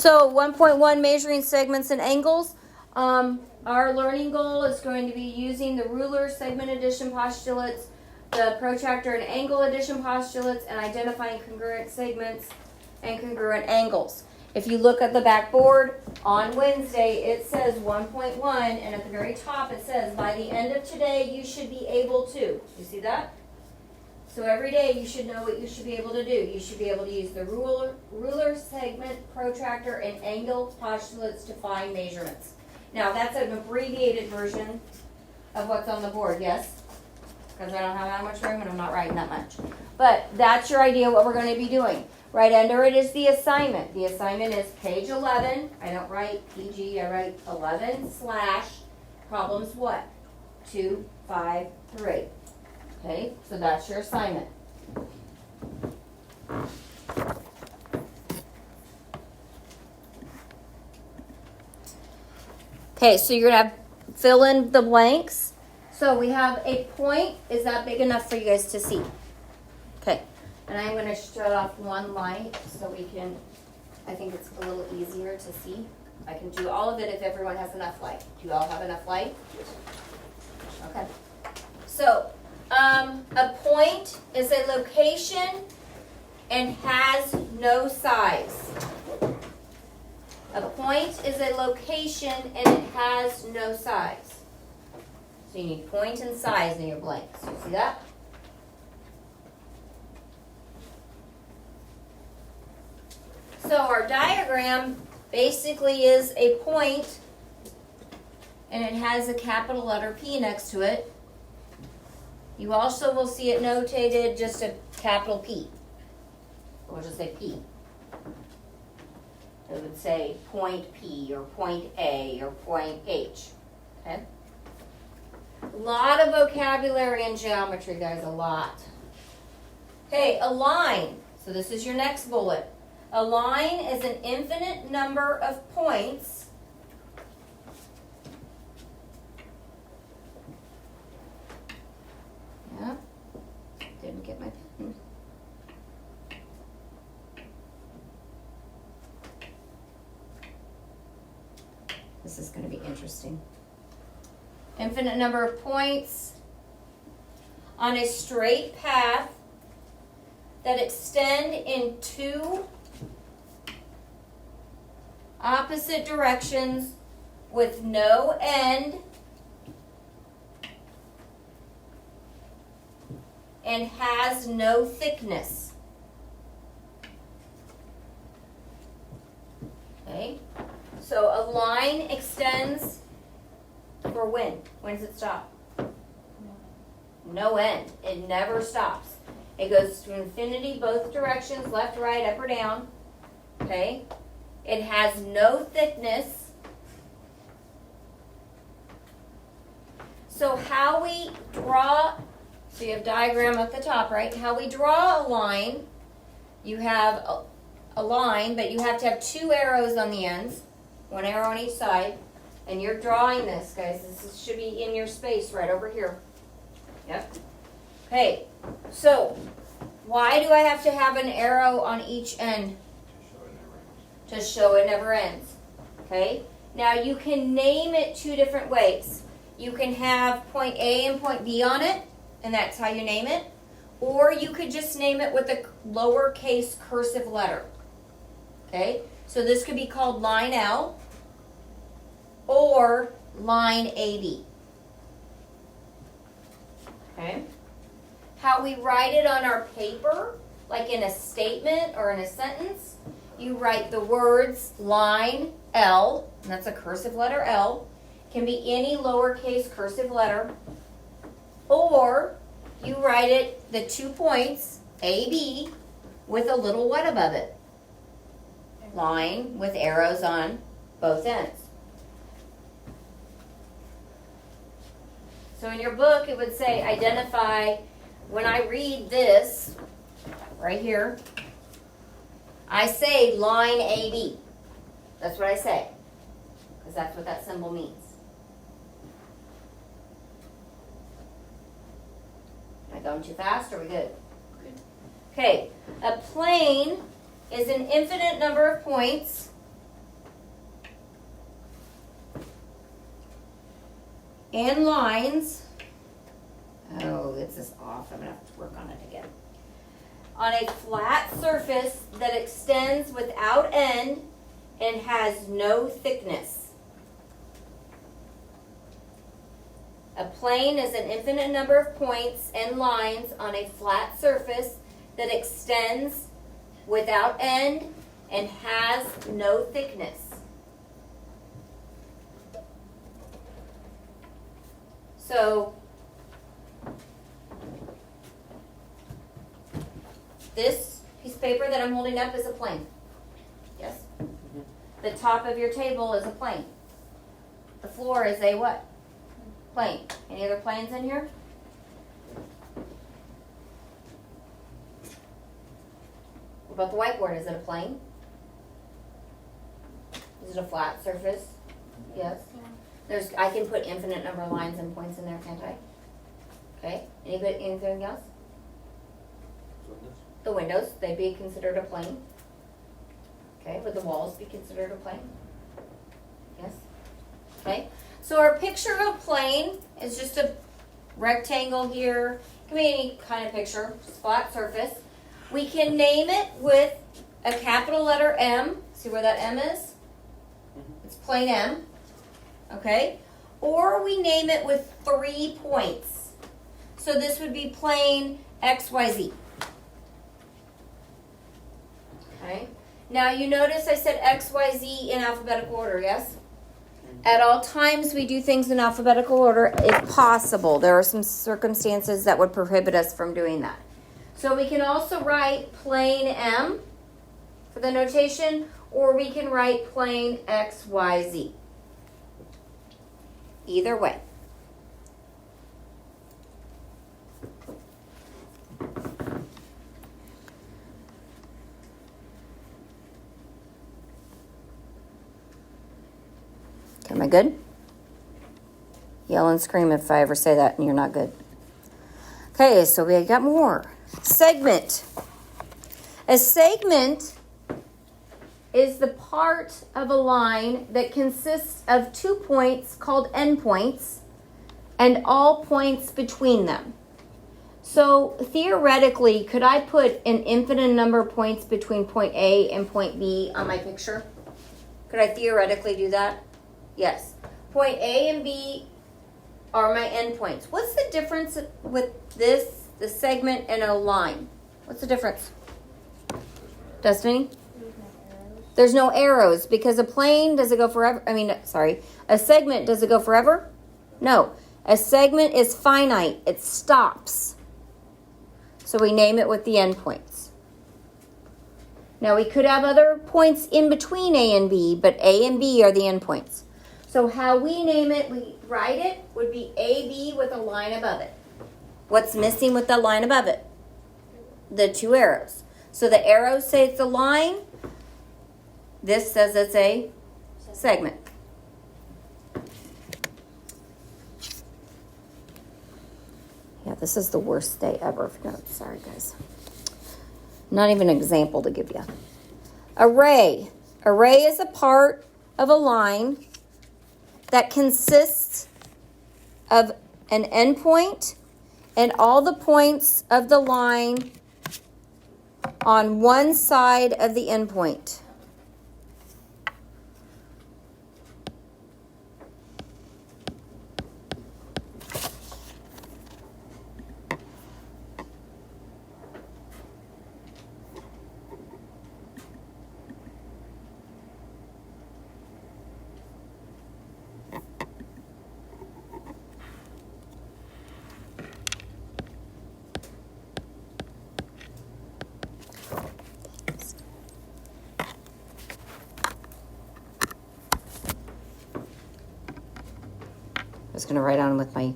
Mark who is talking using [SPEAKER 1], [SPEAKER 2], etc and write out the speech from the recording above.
[SPEAKER 1] So 1.1, measuring segments and angles. Our learning goal is going to be using the ruler, segment addition postulates, the protractor and angle addition postulates, and identifying congruent segments and congruent angles. If you look at the backboard on Wednesday, it says 1.1, and at the very top it says, by the end of today, you should be able to. You see that? So every day you should know what you should be able to do. You should be able to use the ruler, segment, protractor, and angle postulates to find measurements. Now that's an abbreviated version of what's on the board, yes? Because I don't have that much room and I'm not writing that much. But that's your idea what we're going to be doing. Right under it is the assignment. The assignment is page 11. I don't write PG, I write 11 / problems what? 2, 5, 3. Okay, so that's your assignment. Okay, so you're going to fill in the blanks. So we have a point. Is that big enough for you guys to see? Okay, and I'm going to shut off one light so we can, I think it's a little easier to see. I can do all of it if everyone has enough light. Do you all have enough light? Okay. So, a point is a location and has no size. A point is a location and it has no size. So you need point and size in your blanks. You see that? So our diagram basically is a point and it has a capital letter P next to it. You also will see it notated just a capital P. We'll just say P. It would say point P or point A or point H. Okay? A lot of vocabulary in geometry, guys, a lot. Okay, a line. So this is your next bullet. A line is an infinite number of points didn't get my pen. This is going to be interesting. Infinite number of points on a straight path that extend in 2 opposite directions with no end and has no thickness. Okay? So a line extends for when? When does it stop? No end. It never stops. It goes to infinity both directions, left, right, up or down. Okay? It has no thickness. So how we draw, so you have diagram at the top, right? How we draw a line, you have a line, but you have to have 2 arrows on the ends, 1 arrow on each side, and you're drawing this, guys. This should be in your space right over here. Yep. Okay, so why do I have to have an arrow on each end? To show it never ends. Okay, now you can name it 2 different ways. You can have point A and point B on it, and that's how you name it. Or you could just name it with a lowercase cursive letter. Okay, so this could be called line L or line AB. Okay, how we write it on our paper, like in a statement or in a sentence, you write the words line L, and that's a cursive letter L, can be any lowercase cursive letter, or you write it, the 2 points, AB, with a little what above it? Line with arrows on both ends. So in your book, it would say identify, when I read this, right here, I say line AB. That's what I say, because that's what that symbol means. Am I going too fast? Are we good? Okay, a plane is an infinite number of points and lines. Oh, this is off. I'm gonna have to work on it again. On a flat surface that extends without end and has no thickness. A plane is an infinite number of points and lines on a flat surface that extends without end and has no thickness. So this piece of paper that I'm holding up is a plane. Yes? The top of your table is a plane. The floor is a what? Plane. Any other planes in here? What about the whiteboard? Is it a plane? Is it a flat surface? Yes. I can put infinite number of lines and points in there, can't I? Okay. Anything else? The windows, they'd be considered a plane. Okay. Would the walls be considered a plane? Yes. Okay. So our picture of a plane is just a rectangle here. It can be any kind of picture, just flat surface. We can name it with a capital letter M. See where that M is? It's plane M. Okay? Or we name it with 3 points. So this would be plane XYZ. Okay? Now you notice I said XYZ in alphabetical order, yes? At all times we do things in alphabetical order if possible. There are some circumstances that would prohibit us from doing that. So we can also write plane M for the notation, or we can write plane XYZ. Either way. Okay, am I good? Yell and scream if I ever say that and you're not good. Okay, so we got more. Segment. A segment is the part of a line that consists of 2 points called endpoints and all points between them. So theoretically, could I put an infinite number of points between point A and point B on my picture? Could I theoretically do that? Yes. Point A and B are my endpoints. What's the difference with this, the segment, and a line? What's the difference? Destiny? There's no arrows because a plane, does it go forever? A segment, does it go forever? No. A segment is finite. It stops. So we name it with the endpoints. Now we could have other points in between A and B, but A and B are the endpoints. So how we name it, we write it, would be AB with a line above it. What's missing with the line above it? The 2 arrows. So the arrows say it's a line. This says it's a segment. Yeah, this is the worst day ever. No, sorry, guys. Not even an example to give you. Array. Array is a part of a line that consists of an endpoint and all the points of the line on one side of the endpoint. I was going to write on with my